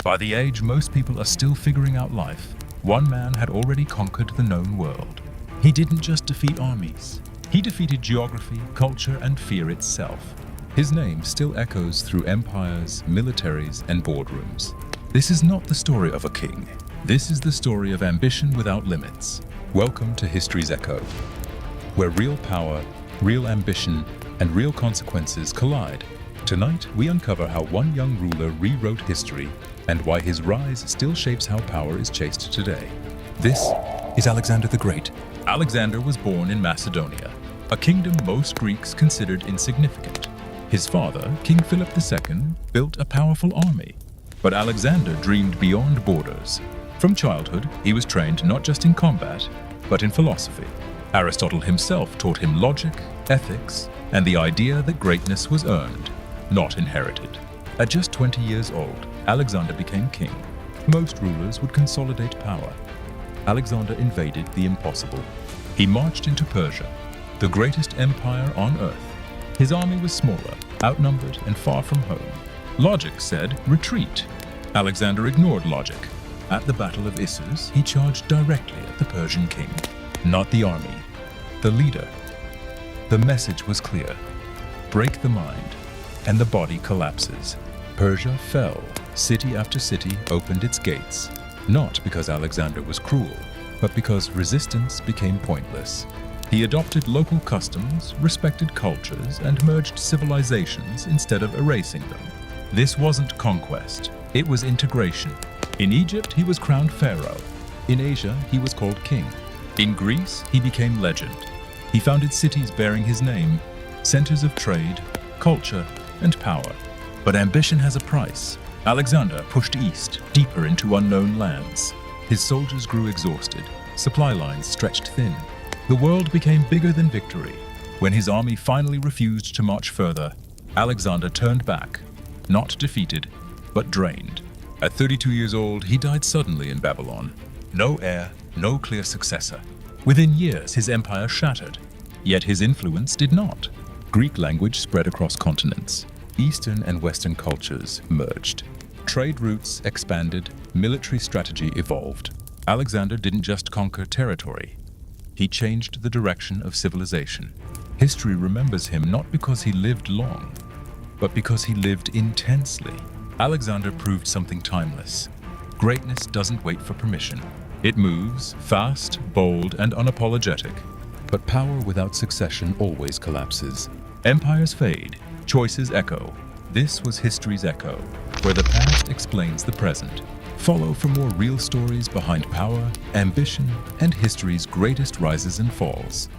By the age most people are still figuring out life, one man had already conquered the known world. He didn't just defeat armies. He defeated geography, culture, and fear itself. His name still echoes through empires, militaries, and boardrooms. This is not the story of a king. This is the story of ambition without limits. Welcome to History's Echo, where real power, real ambition, and real consequences collide. Tonight, we uncover how one young ruler rewrote history and why his rise still shapes how power is chased today. This is Alexander the Great. Alexander was born in Macedonia, a kingdom most Greeks considered insignificant. His father, King Philip II, built a powerful army. But Alexander dreamed beyond borders. From childhood, he was trained not just in combat, but in philosophy. Aristotle himself taught him logic, ethics, and the idea that greatness was earned, not inherited. At just 20 years old, Alexander became king. Most rulers would consolidate power. Alexander invaded the impossible. He marched into Persia, the greatest empire on earth. His army was smaller, outnumbered, and far from home. Logic said, retreat. Alexander ignored logic. At the Battle of Issus, he charged directly at the Persian king. Not the army, the leader. The message was clear. Break the mind, and the body collapses. Persia fell. City after city opened its gates, not because Alexander was cruel, but because resistance became pointless. He adopted local customs, respected cultures, and merged civilizations instead of erasing them. This wasn't conquest, it was integration. In Egypt, he was crowned pharaoh. In Asia, he was called king. In Greece, he became legend. He founded cities bearing his name, centers of trade, culture, and power. But ambition has a price. Alexander pushed east, deeper into unknown lands. His soldiers grew exhausted. Supply lines stretched thin. The world became bigger than victory. When his army finally refused to march further, Alexander turned back, not defeated, but drained. At 32 years old, he died suddenly in Babylon. No heir, no clear successor. Within years, his empire shattered. Yet his influence did not. Greek language spread across continents. Eastern and Western cultures merged. Trade routes expanded, military strategy evolved. Alexander didn't just conquer territory. He changed the direction of civilization. History remembers him not because he lived long, but because he lived intensely. Alexander proved something timeless. Greatness doesn't wait for permission. It moves, fast, bold, and unapologetic. But power without succession always collapses. Empires fade, choices echo. This was History's Echo, where the past explains the present. Follow for more real stories behind power, ambition, and history's greatest rises and falls.